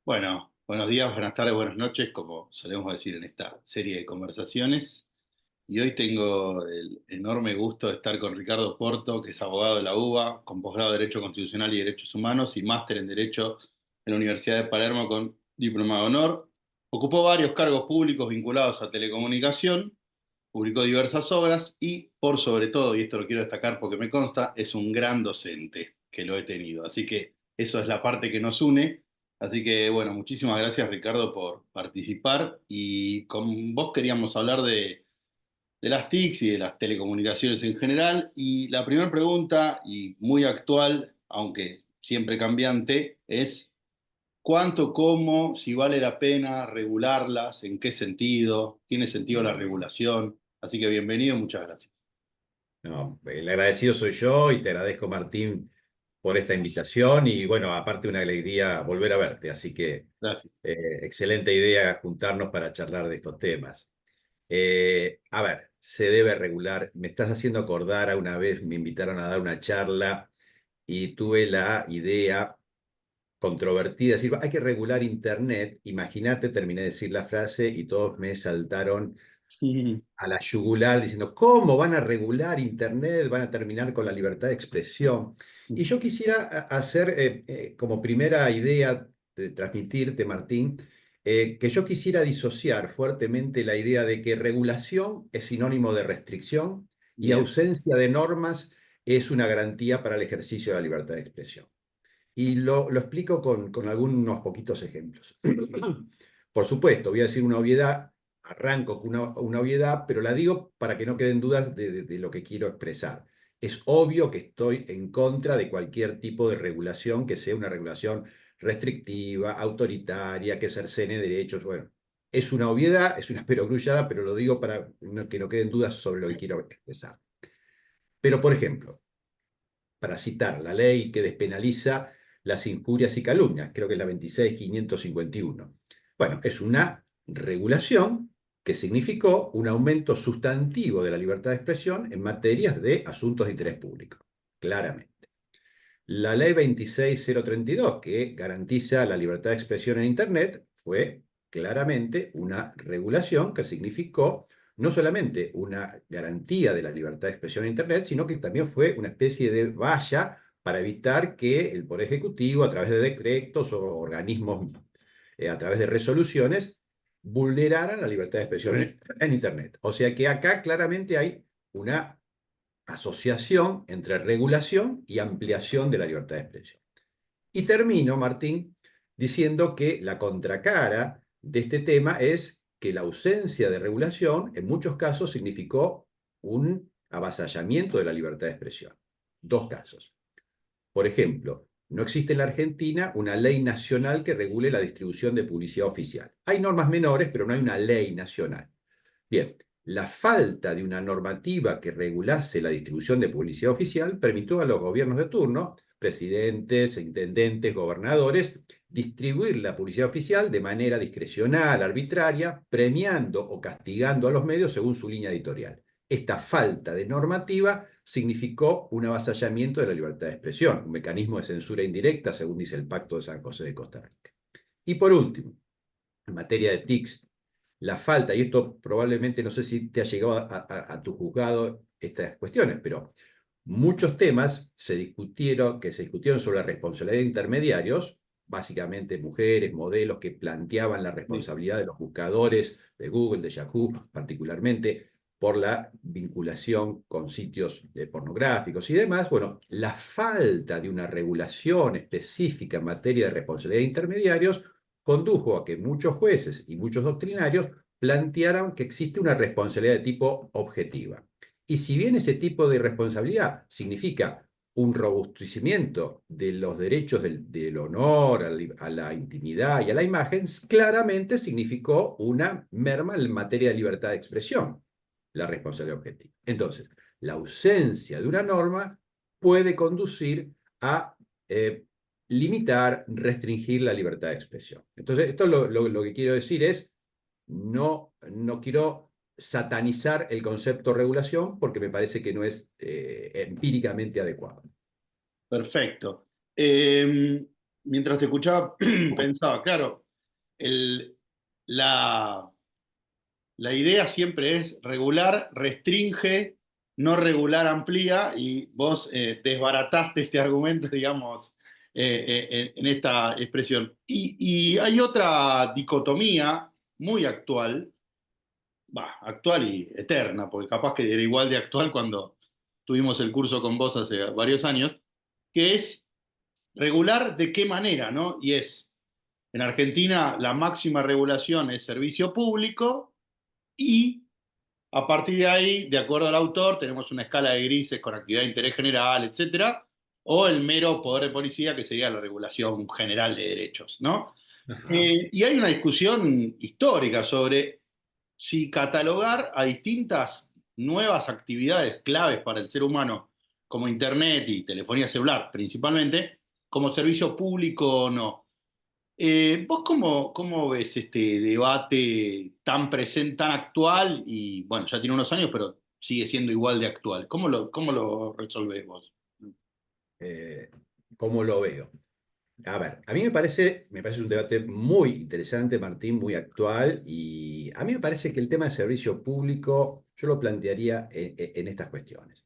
Bueno, buenos días, buenas tardes, buenas noches, como solemos decir en esta serie de conversaciones. Y hoy tengo el enorme gusto de estar con Ricardo Porto, que es abogado de la UBA, con posgrado de Derecho Constitucional y Derechos Humanos y máster en Derecho en la Universidad de Palermo con diploma de honor. Ocupó varios cargos públicos vinculados a telecomunicación, publicó diversas obras y, por sobre todo, y esto lo quiero destacar porque me consta, es un gran docente que lo he tenido. Así que eso es la parte que nos une. Así que, bueno, muchísimas gracias, Ricardo, por participar. Y con vos queríamos hablar de las TICs y de las telecomunicaciones en general. Y la primera pregunta, y muy actual, aunque siempre cambiante, es ¿cuánto, cómo, si vale la pena regularlas, en qué sentido, tiene sentido la regulación? Así que bienvenido, muchas gracias. No, el agradecido soy yo y te agradezco, Martín, por esta invitación y bueno, aparte una alegría volver a verte, así que Gracias. excelente idea juntarnos para charlar de estos temas. A ver, se debe regular, me estás haciendo acordar a una vez, me invitaron a dar una charla y tuve la idea controvertida, decir, hay que regular Internet, imagínate, terminé de decir la frase y todos me saltaron a la yugular diciendo, ¿cómo van a regular Internet? Van a terminar con la libertad de expresión. Y yo quisiera hacer como primera idea de transmitirte, Martín, que yo quisiera disociar fuertemente la idea de que regulación es sinónimo de restricción y Bien. ausencia de normas es una garantía para el ejercicio de la libertad de expresión. Y lo explico con algunos poquitos ejemplos. Por supuesto, voy a decir una obviedad, arranco con una obviedad, pero la digo para que no queden dudas de lo que quiero expresar. Es obvio que estoy en contra de cualquier tipo de regulación que sea una regulación restrictiva, autoritaria, que cercene derechos. Bueno, es una obviedad, es una perogrullada, pero lo digo para que no queden dudas sobre lo que quiero expresar. Pero, por ejemplo, para citar la ley que despenaliza las injurias y calumnias, creo que es la 26.551. Bueno, es una regulación que significó un aumento sustantivo de la libertad de expresión en materias de asuntos de interés público, claramente. La ley 26.032, que garantiza la libertad de expresión en Internet, fue claramente una regulación que significó no solamente una garantía de la libertad de expresión en Internet, sino que también fue una especie de valla para evitar que el Poder Ejecutivo, a través de decretos o organismos, a través de resoluciones, vulneraran la libertad de expresión en Internet. O sea que acá claramente hay una asociación entre regulación y ampliación de la libertad de expresión. Y termino, Martín, diciendo que la contracara de este tema es que la ausencia de regulación en muchos casos significó un avasallamiento de la libertad de expresión. Dos casos. Por ejemplo, no existe en la Argentina una ley nacional que regule la distribución de publicidad oficial. Hay normas menores, pero no hay una ley nacional. Bien, la falta de una normativa que regulase la distribución de publicidad oficial permitió a los gobiernos de turno, presidentes, intendentes, gobernadores, distribuir la publicidad oficial de manera discrecional, arbitraria, premiando o castigando a los medios según su línea editorial. Esta falta de normativa significó un avasallamiento de la libertad de expresión, un mecanismo de censura indirecta, según dice el Pacto de San José de Costa Rica. Y por último, en materia de TICs, la falta, y esto probablemente no sé si te ha llegado a tu juzgado estas cuestiones, pero muchos temas que se discutieron sobre la responsabilidad de intermediarios, básicamente mujeres, modelos que planteaban la Sí. responsabilidad de los buscadores de Google, de Yahoo, particularmente por la vinculación con sitios pornográficos y demás. Bueno, la falta de una regulación específica en materia de responsabilidad de intermediarios condujo a que muchos jueces y muchos doctrinarios plantearan que existe una responsabilidad de tipo objetiva. Y si bien ese tipo de responsabilidad significa un robustecimiento de los derechos del honor, a la intimidad y a la imagen, claramente significó una merma en materia de libertad de expresión, la responsabilidad objetiva. Entonces, la ausencia de una norma puede conducir a limitar, restringir la libertad de expresión. Entonces, esto lo que quiero decir es, no quiero satanizar el concepto regulación porque me parece que no es empíricamente adecuado. Perfecto. Eh, mientras te escuchaba, pensaba, claro, el, la, la idea siempre es regular, restringe, no regular, amplía, y vos desbarataste este argumento, digamos, en esta expresión. Y hay otra dicotomía muy actual, actual y eterna, porque capaz que era igual de actual cuando tuvimos el curso con vos hace varios años, que es regular de qué manera, ¿no? Y es, en Argentina la máxima regulación es servicio público y a partir de ahí, de acuerdo al autor, tenemos una escala de grises con actividad de interés general, etcétera, o el mero poder de policía, que sería la regulación general de derechos, ¿no? Ajá. Y hay una discusión histórica sobre si catalogar a distintas nuevas actividades claves para el ser humano, como Internet y telefonía celular principalmente, como servicio público o no. ¿Vos cómo ves este debate tan presente, tan actual y, bueno, ya tiene unos años, pero sigue siendo igual de actual? ¿Cómo lo resolvés vos? Eh, ¿Cómo lo veo? A ver, a mí me parece un debate muy interesante, Martín, muy actual, y a mí me parece que el tema de servicio público yo lo plantearía en estas cuestiones.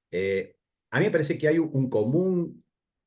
Eh, a mí me parece que hay un común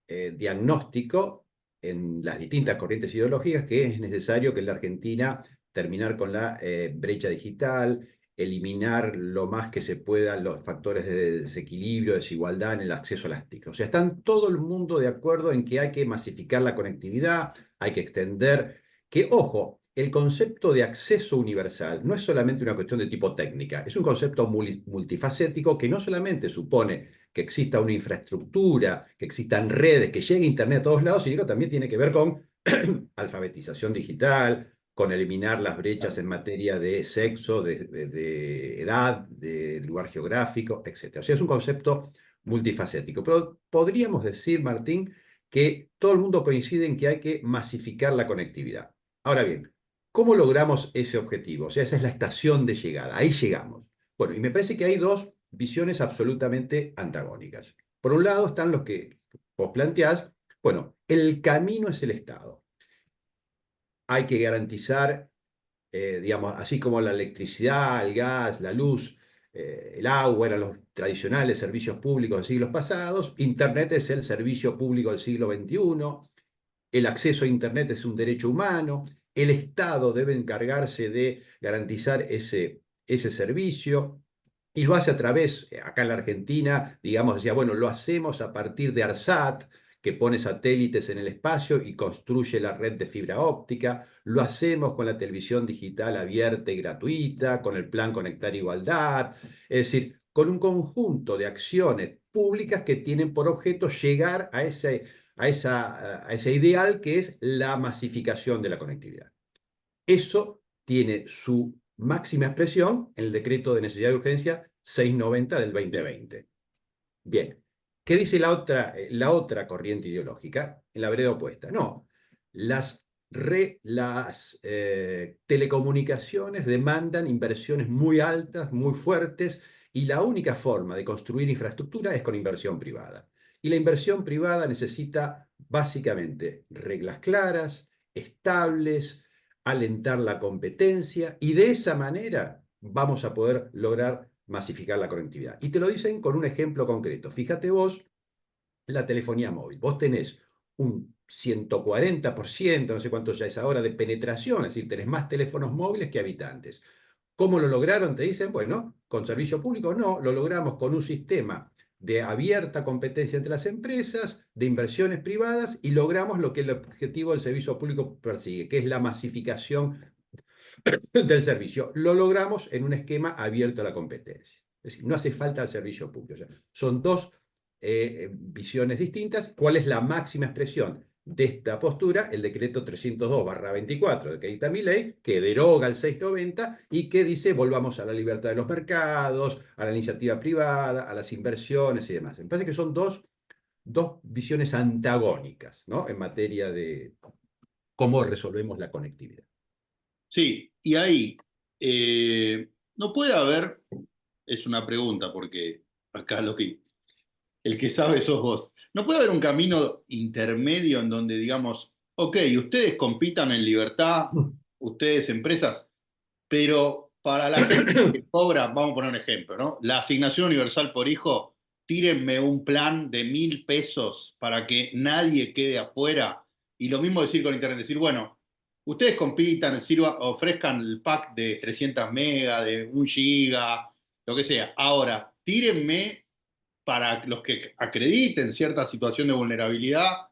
diagnóstico en las distintas corrientes ideológicas que es necesario que en la Argentina terminar con la brecha digital, eliminar lo más que se pueda los factores de desequilibrio, desigualdad en el acceso a las TIC. O sea, están todo el mundo de acuerdo en que hay que masificar la conectividad, hay que extender, que ojo, el concepto de acceso universal no es solamente una cuestión de tipo técnica, es un concepto multifacético que no solamente supone que exista una infraestructura, que existan redes, que llegue Internet a todos lados, sino que también tiene que ver con alfabetización digital, con eliminar las brechas en materia de sexo, de edad, de lugar geográfico, etc. O sea, es un concepto multifacético. Pero podríamos decir, Martín, que todo el mundo coincide en que hay que masificar la conectividad. Ahora bien, ¿cómo logramos ese objetivo? O sea, esa es la estación de llegada, ahí llegamos. Bueno, y me parece que hay dos visiones absolutamente antagónicas. Por un lado están los que vos planteás, bueno, el camino es el Estado. Hay que garantizar, digamos, así como la electricidad, el gas, la luz, el agua eran los tradicionales servicios públicos de siglos pasados, Internet es el servicio público del siglo XXI, el acceso a Internet es un derecho humano, el Estado debe encargarse de garantizar ese servicio y lo hace a través, acá en la Argentina, digamos, decía, bueno, lo hacemos a partir de ARSAT, que pone satélites en el espacio y construye la red de fibra óptica, lo hacemos con la televisión digital abierta y gratuita, con el Plan Conectar Igualdad, es decir, con un conjunto de acciones públicas que tienen por objeto llegar a ese ideal que es la masificación de la conectividad. Eso tiene su máxima expresión en el decreto de necesidad de urgencia 690 del 2020. Bien, ¿qué dice la otra corriente ideológica? En la vereda opuesta. No, las telecomunicaciones demandan inversiones muy altas, muy fuertes, y la única forma de construir infraestructura es con inversión privada. Y la inversión privada necesita básicamente reglas claras, estables, alentar la competencia, y de esa manera vamos a poder lograr masificar la conectividad. Y te lo dicen con un ejemplo concreto. Fíjate vos, la telefonía móvil. Vos tenés un 140%, no sé cuánto ya es ahora, de penetración, es decir, tenés más teléfonos móviles que habitantes. ¿Cómo lo lograron? Te dicen, bueno, con servicio público no, lo logramos con un sistema de abierta competencia entre las empresas, de inversiones privadas, y logramos lo que el objetivo del servicio público persigue, que es la masificación del servicio. Lo logramos en un esquema abierto a la competencia. Es decir, no hace falta el servicio público. O sea, son dos visiones distintas. ¿Cuál es la máxima expresión de esta postura? El decreto 302/24 que dicta mi ley, que deroga el 690 y que dice volvamos a la libertad de los mercados, a la iniciativa privada, a las inversiones y demás. Me parece que son dos visiones antagónicas, ¿no? En materia de cómo resolvemos la conectividad. Sí, y ahí no puede haber, es una pregunta, porque acá lo que el que sabe sos vos. ¿No puede haber un camino intermedio en donde digamos, ok, ustedes compitan en libertad, ustedes empresas, pero para la gente que cobra, vamos a poner un ejemplo, ¿no? La asignación universal por hijo, tírenme un plan de 1.000 pesos para que nadie quede afuera. Y lo mismo decir con Internet, decir, bueno, ustedes compitan, ofrezcan el pack de 300 megas, de 1 giga, lo que sea. Ahora, tírenme para los que acrediten cierta situación de vulnerabilidad,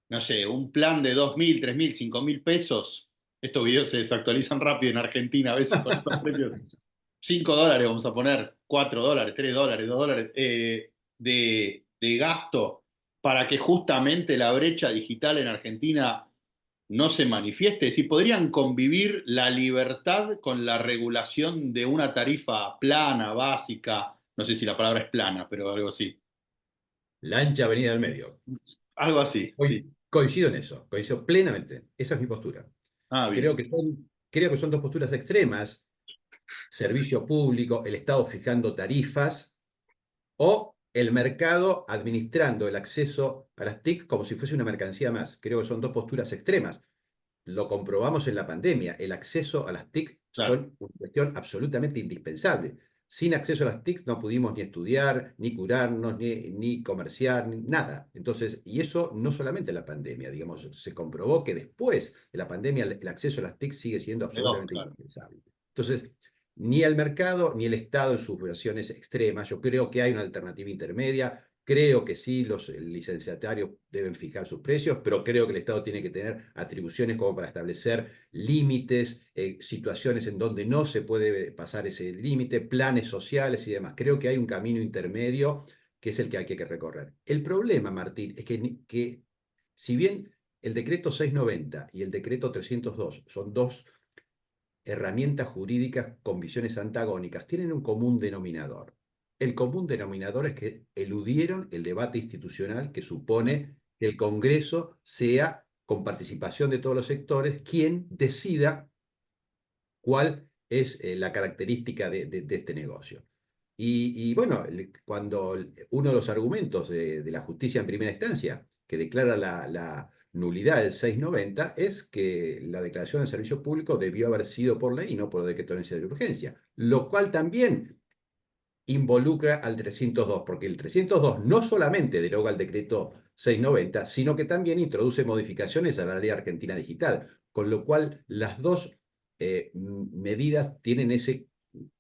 no sé, un plan de 2.000, 3.000, 5.000 pesos. Estos videos se desactualizan rápido en Argentina, a veces con estos precios. $5 vamos a poner, $4, $3, $2 de gasto para que justamente la brecha digital en Argentina no se manifieste. Si podrían convivir la libertad con la regulación de una tarifa plana, básica, no sé si la palabra es plana, pero algo así. La ancha avenida del medio. Algo así, sí. Coincido en eso, coincido plenamente. Esa es mi postura. Ah, bien. Creo que son dos posturas extremas: servicio público, el Estado fijando tarifas, o el mercado administrando el acceso a las TIC como si fuese una mercancía más. Creo que son dos posturas extremas. Lo comprobamos en la pandemia. El acceso a las TIC Claro. son una cuestión absolutamente indispensable. Sin acceso a las TIC no pudimos ni estudiar, ni curarnos, ni comerciar, ni nada. Entonces, y eso no solamente en la pandemia, digamos, se comprobó que después de la pandemia el acceso a las TIC sigue siendo absolutamente Claro. indispensable. Entonces, ni el mercado ni el Estado en sus versiones extremas. Yo creo que hay una alternativa intermedia. Creo que sí, los licenciatarios deben fijar sus precios, pero creo que el Estado tiene que tener atribuciones como para establecer límites, situaciones en donde no se puede pasar ese límite, planes sociales y demás. Creo que hay un camino intermedio que es el que hay que recorrer. El problema, Martín, es que si bien el decreto 690 y el decreto 302 son dos herramientas jurídicas con visiones antagónicas, tienen un común denominador. El común denominador es que eludieron el debate institucional que supone que el Congreso sea, con participación de todos los sectores, quien decida cuál es la característica de este negocio. Y bueno, cuando uno de los argumentos de la justicia en primera instancia, que declara la nulidad del 690, es que la declaración de servicio público debió haber sido por ley y no por decreto de necesidad de urgencia, lo cual también involucra al 302, porque el 302 no solamente deroga el decreto 690, sino que también introduce modificaciones a la ley argentina digital, con lo cual las dos medidas tienen ese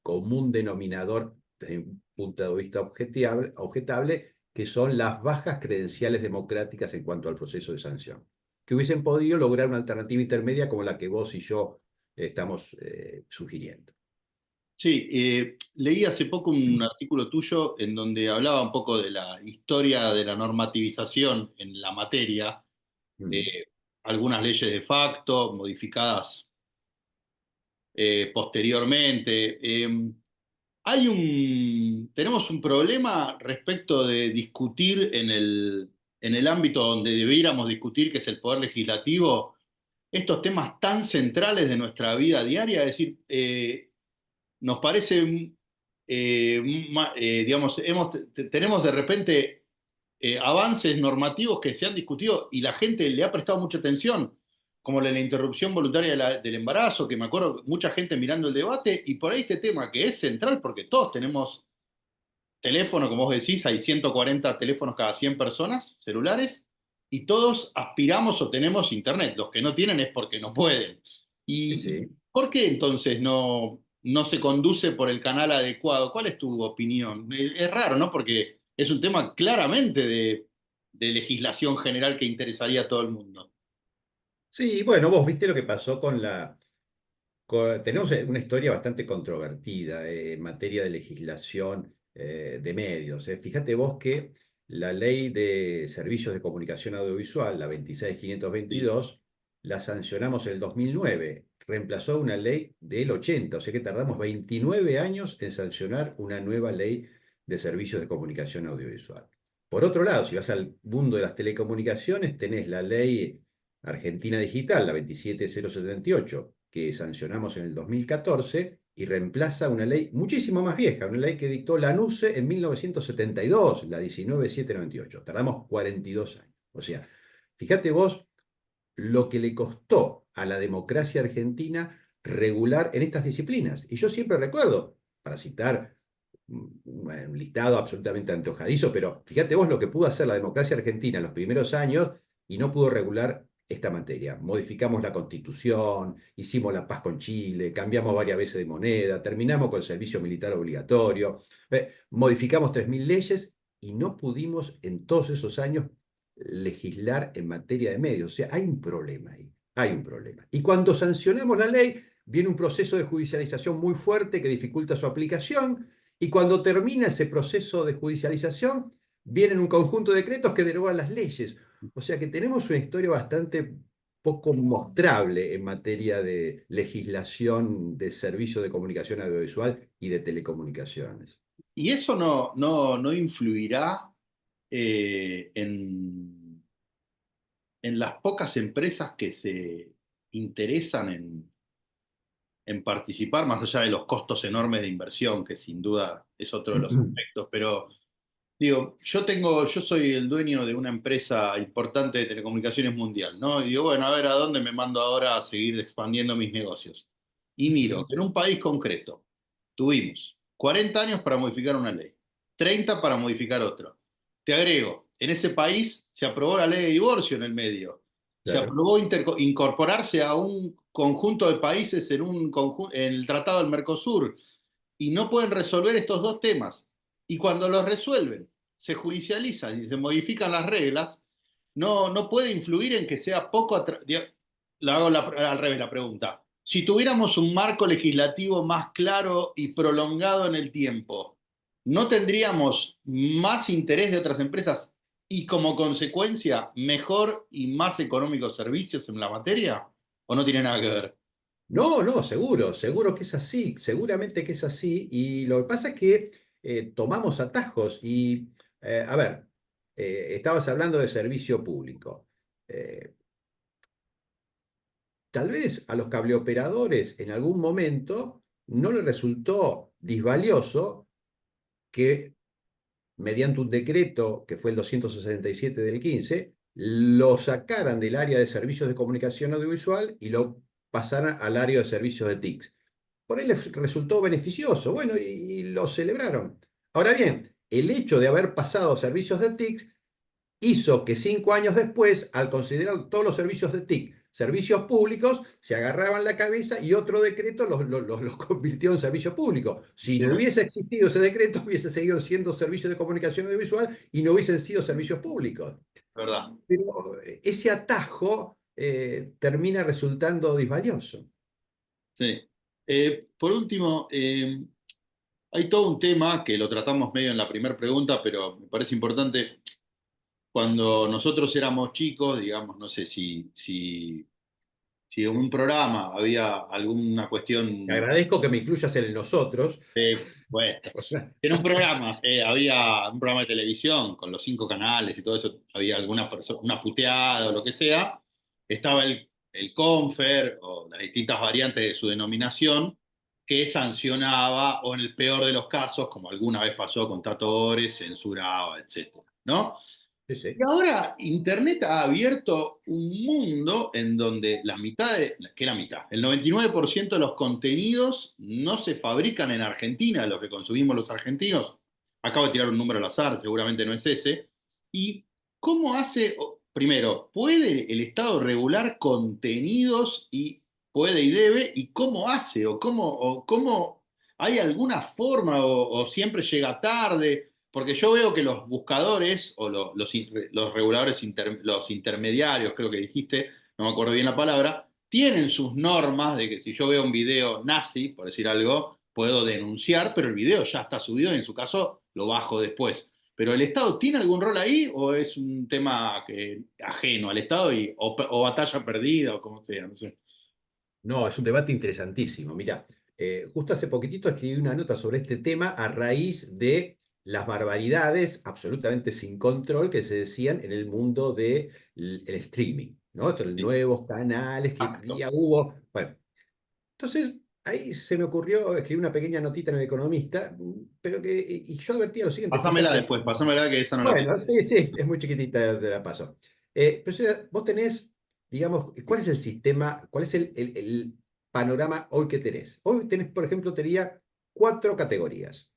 común denominador desde un punto de vista objetable, que son las bajas credenciales democráticas en cuanto al proceso de sanción, que hubiesen podido lograr una alternativa intermedia como la que vos y yo estamos sugiriendo. Sí, leí hace poco un artículo tuyo en donde hablaba un poco de la historia de la normativización en la materia, Mm. algunas leyes de facto modificadas posteriormente. Tenemos un problema respecto de discutir en el ámbito donde debiéramos discutir, que es el poder legislativo, estos temas tan centrales de nuestra vida diaria, es decir, nos parece, digamos, tenemos de repente avances normativos que se han discutido y la gente le ha prestado mucha atención, como la interrupción voluntaria del embarazo, que me acuerdo mucha gente mirando el debate, y por ahí este tema que es central porque todos tenemos teléfono, como vos decís, hay 140 teléfonos cada 100 personas, celulares, y todos aspiramos o tenemos internet. Los que no tienen es porque no pueden. Sí, ¿Y sí. por qué entonces no se conduce por el canal adecuado? ¿Cuál es tu opinión? Es raro, ¿no? Porque es un tema claramente de legislación general que interesaría a todo el mundo. Sí, bueno, vos viste lo que pasó tenemos una historia bastante controvertida en materia de legislación de medios. Fíjate vos que la ley de servicios de comunicación audiovisual, la Sí. 26.522, la sancionamos en el 2009. Reemplazó una ley del 80, o sea que tardamos 29 años en sancionar una nueva ley de servicios de comunicación audiovisual. Por otro lado, si vas al mundo de las telecomunicaciones, tenés la ley Argentina Digital, la 27078, que sancionamos en el 2014, y reemplaza una ley muchísimo más vieja, una ley que dictó la NUCE en 1972, la 19798. Tardamos 42 años. O sea, fíjate vos lo que le costó a la democracia argentina regular en estas disciplinas. Y yo siempre recuerdo, para citar un listado absolutamente antojadizo, pero fíjate vos lo que pudo hacer la democracia argentina en los primeros años y no pudo regular esta materia. Modificamos la Constitución, hicimos la paz con Chile, cambiamos varias veces de moneda, terminamos con el servicio militar obligatorio, modificamos 3.000 leyes y no pudimos en todos esos años legislar en materia de medios. O sea, hay un problema ahí, hay un problema. Y cuando sancionamos la ley, viene un proceso de judicialización muy fuerte que dificulta su aplicación, y cuando termina ese proceso de judicialización, vienen un conjunto de decretos que derogan las leyes. O sea que tenemos una historia bastante poco mostrable en materia de legislación de servicios de comunicación audiovisual y de telecomunicaciones. Y eso no influirá en las pocas empresas que se interesan en participar, más allá de los costos enormes de inversión, que sin duda es otro de los aspectos, pero digo, yo soy el dueño de una empresa importante de telecomunicaciones mundial, ¿no? Y digo, bueno, a ver, ¿a dónde me mando ahora a seguir expandiendo mis negocios? Y miro que en un país concreto tuvimos 40 años para modificar una ley, 30 para modificar otra. Te agrego, en ese país se aprobó la ley de divorcio en el medio, se Claro. aprobó incorporarse a un conjunto de países en el Tratado del Mercosur y no pueden resolver estos dos temas. Y cuando los resuelven, se judicializan y se modifican las reglas, no puede influir en que sea poco. La hago al revés la pregunta. Si tuviéramos un marco legislativo más claro y prolongado en el tiempo, ¿no tendríamos más interés de otras empresas y como consecuencia mejor y más económicos servicios en la materia? ¿O no tiene nada que ver? No, no, seguro, seguro que es así, seguramente que es así. Y lo que pasa es que tomamos atajos y, a ver, estabas hablando de servicio público. Eh, Tal vez a los cableoperadores en algún momento no les resultó disvalioso que mediante un decreto que fue el 267 del 15, lo sacaran del área de servicios de comunicación audiovisual y lo pasaran al área de servicios de TICS. Por él les resultó beneficioso, bueno, y lo celebraron. Ahora bien, el hecho de haber pasado servicios de TIC hizo que 5 años después, al considerar todos los servicios de TIC servicios públicos, se agarraban la cabeza y otro decreto los convirtió en servicio público. Si Sí, no hubiese existido ese decreto, hubiese seguido siendo servicios de comunicación audiovisual y no hubiesen sido servicios públicos. ¿verdad? Pero ese atajo termina resultando disvalioso. Sí. Por último, hay todo un tema que lo tratamos medio en la primera pregunta, pero me parece importante. Cuando nosotros éramos chicos, digamos, no sé si en un programa había alguna Te cuestión agradezco que me incluyas en el nosotros. puesta. En un programa, había un programa de televisión con los 5 canales y todo eso, había alguna persona, una puteada o lo que sea, estaba el Confer o las distintas variantes de su denominación que sancionaba o en el peor de los casos, como alguna vez pasó con Tato Bores, censuraba, etcétera, ¿no? Sí, Y sí. ahora Internet ha abierto un mundo en donde la mitad ¿qué la mitad? El 99% de los contenidos no se fabrican en Argentina, los que consumimos los argentinos. Acabo de tirar un número al azar, seguramente no es ese. ¿Y cómo hace, primero, puede el Estado regular contenidos y puede y debe? ¿Y cómo hace? ¿O cómo hay alguna forma o siempre llega tarde? Porque yo veo que los buscadores o los reguladores, los intermediarios, creo que dijiste, no me acuerdo bien la palabra, tienen sus normas de que si yo veo un video nazi, por decir algo, puedo denunciar, pero el video ya está subido y en su caso lo bajo después. ¿Pero el Estado tiene algún rol ahí o es un tema ajeno al Estado o batalla perdida o como sea? No sé. No, es un debate interesantísimo. Mira, justo hace poquitito escribí una nota sobre este tema a raíz de las barbaridades absolutamente sin control que se decían en el mundo del streaming, ¿no? Estos Sí, nuevos canales que exacto. ya hubo. Bueno, entonces ahí se me ocurrió escribir una pequeña notita en El Economista, pero y yo advertía lo siguiente, Pásamela fíjate. después, pásamela que esa no la tengo. Bueno, sí, sí, es muy chiquitita, te la paso. Pero o sea, vos tenés, digamos, ¿cuál es el sistema, cuál es el panorama hoy que tenés? Hoy tenés, por ejemplo, tenía cuatro categorías.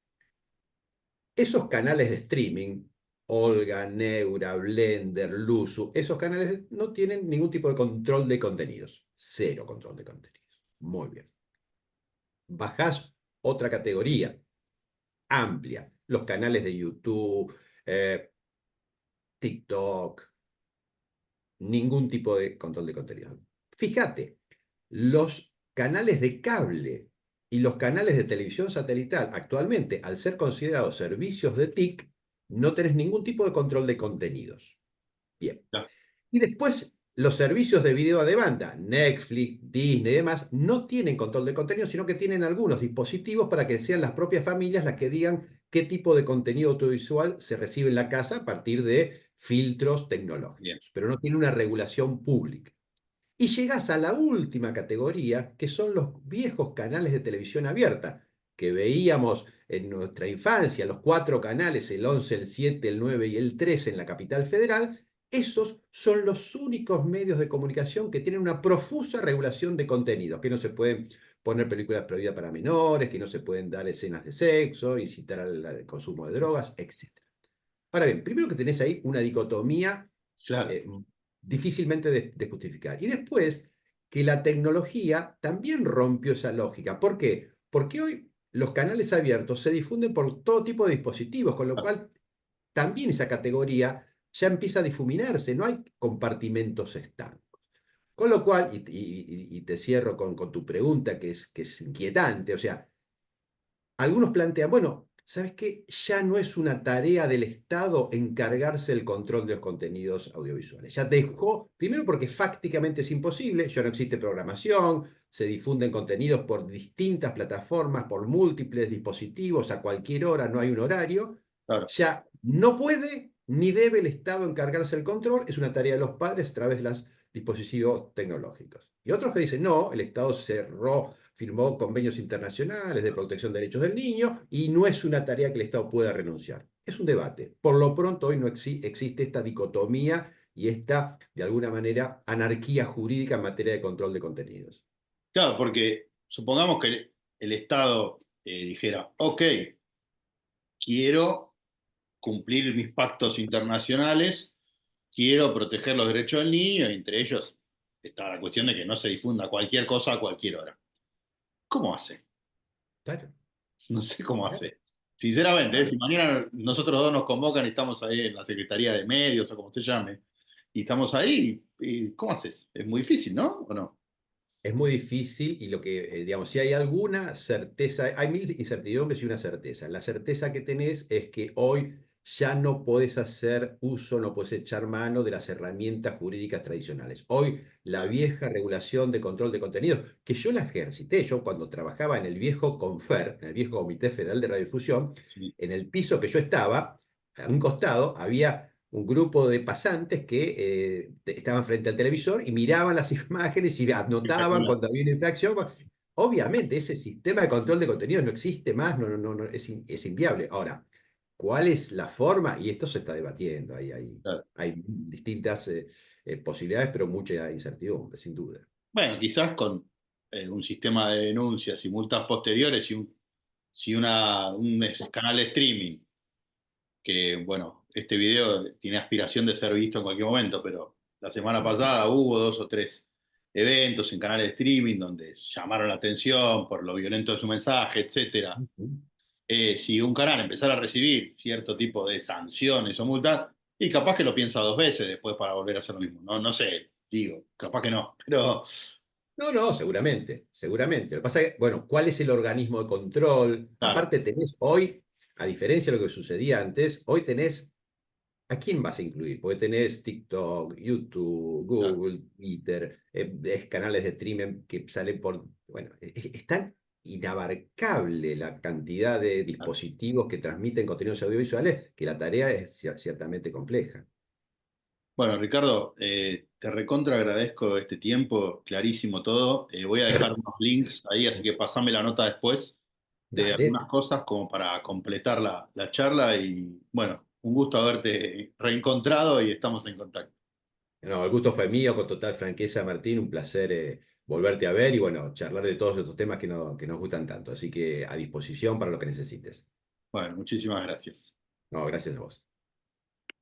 Esos canales de streaming, Olga, Neura, Blender, Luzu, esos canales no tienen ningún tipo de control de contenidos. Cero control de contenidos. Muy bien. Bajás otra categoría amplia. Los canales de YouTube, TikTok, ningún tipo de control de contenido. Fíjate, los canales de cable y los canales de televisión satelital actualmente, al ser considerados servicios de TIC, no tenés ningún tipo de control de contenidos. Bien. Ya, Y después, los servicios de video a demanda, Netflix, Disney y demás, no tienen control de contenido, sino que tienen algunos dispositivos para que sean las propias familias las que digan qué tipo de contenido audiovisual se recibe en la casa a partir de filtros bien. tecnológicos, pero no tiene una regulación pública. Y llegás a la última categoría, que son los viejos canales de televisión abierta, que veíamos en nuestra infancia, los cuatro canales, el 11, el 7, el 9 y el 13 en la capital federal. Esos son los únicos medios de comunicación que tienen una profusa regulación de contenidos, que no se pueden poner películas prohibidas para menores, que no se pueden dar escenas de sexo, incitar al consumo de drogas, etc. Ahora bien, primero que tenés ahí una dicotomía Claro, eh, difícilmente de justificar. Y después, que la tecnología también rompió esa lógica. ¿Por qué? Porque hoy los canales abiertos se difunden por todo tipo de dispositivos, con lo claro. cual también esa categoría ya empieza a difuminarse, no hay compartimentos estancos. Con lo cual, y te cierro con tu pregunta, que es inquietante, o sea, algunos plantean, bueno, ¿sabes qué? Ya no es una tarea del Estado encargarse del control de los contenidos audiovisuales. Ya dejó, primero porque fácticamente es imposible, ya no existe programación, se difunden contenidos por distintas plataformas, por múltiples dispositivos, a cualquier hora, no hay un horario. Claro. Ya no puede ni debe el Estado encargarse del control, es una tarea de los padres a través de los dispositivos tecnológicos. Y otros que dicen, no, el Estado cerró, firmó convenios internacionales de protección de derechos del niño y no es una tarea que el Estado pueda renunciar. Es un debate. Por lo pronto hoy no existe esta dicotomía y esta, de alguna manera, anarquía jurídica en materia de control de contenidos. Claro, porque supongamos que el Estado dijera, ok, quiero cumplir mis pactos internacionales, quiero proteger los derechos del niño, y entre ellos está la cuestión de que no se difunda cualquier cosa a cualquier hora. ¿Cómo hace? Claro, No sé cómo claro, hace. Sinceramente, claro. si mañana nosotros dos nos convocan y estamos ahí en la Secretaría de Medios o como se llame, y estamos ahí, ¿cómo haces? Es muy difícil, ¿no? ¿O no? Es muy difícil y lo que, digamos, si hay alguna certeza, hay mil incertidumbres y una certeza. La certeza que tenés es que hoy ya no podés hacer uso, no podés echar mano de las herramientas jurídicas tradicionales. Hoy la vieja regulación de control de contenidos, que yo la ejercité, yo cuando trabajaba en el viejo CONFER, en el viejo Comité Federal de Radiodifusión, Sí, en el piso que yo estaba, a un costado, había un grupo de pasantes que estaban frente al televisor y miraban las imágenes y anotaban espectacular. cuando había una infracción. Obviamente ese sistema de control de contenidos no existe más, es inviable. Ahora, ¿cuál es la forma? Y esto se está debatiendo, Claro. hay distintas posibilidades, pero mucha incertidumbre, sin duda. Bueno, quizás con un sistema de denuncias y multas posteriores y un canal de streaming, que bueno, este video tiene aspiración de ser visto en cualquier momento, pero la semana pasada hubo dos o tres eventos en canales de streaming donde llamaron la atención por lo violento de su mensaje, etcétera. Ujú. Si un canal empezara a recibir cierto tipo de sanciones o multas, y capaz que lo piensa dos veces después para volver a hacer lo mismo. No, no sé, digo, capaz que no, pero No, no, seguramente, seguramente. Lo que pasa es que, bueno, ¿cuál es el organismo de control? claro, Aparte tenés hoy, a diferencia de lo que sucedía antes, hoy tenés, ¿a quién vas a incluir? Porque tenés TikTok, YouTube, claro, Google, Twitter, canales de streaming que salen por, bueno, es tan inabarcable la cantidad de claro. dispositivos que transmiten contenidos audiovisuales que la tarea es ciertamente compleja. Bueno, Ricardo, te recontra agradezco este tiempo, clarísimo todo. Voy a dejar unos links ahí, así que pasame la nota después de Dale. algunas cosas como para completar la charla y bueno, un gusto haberte reencontrado y estamos en contacto. No, el gusto fue mío, con total franqueza, Martín. Un placer volverte a ver y bueno, charlar de todos estos temas que nos gustan tanto. Así que a disposición para lo que necesites. Bueno, muchísimas gracias. No, gracias a vos.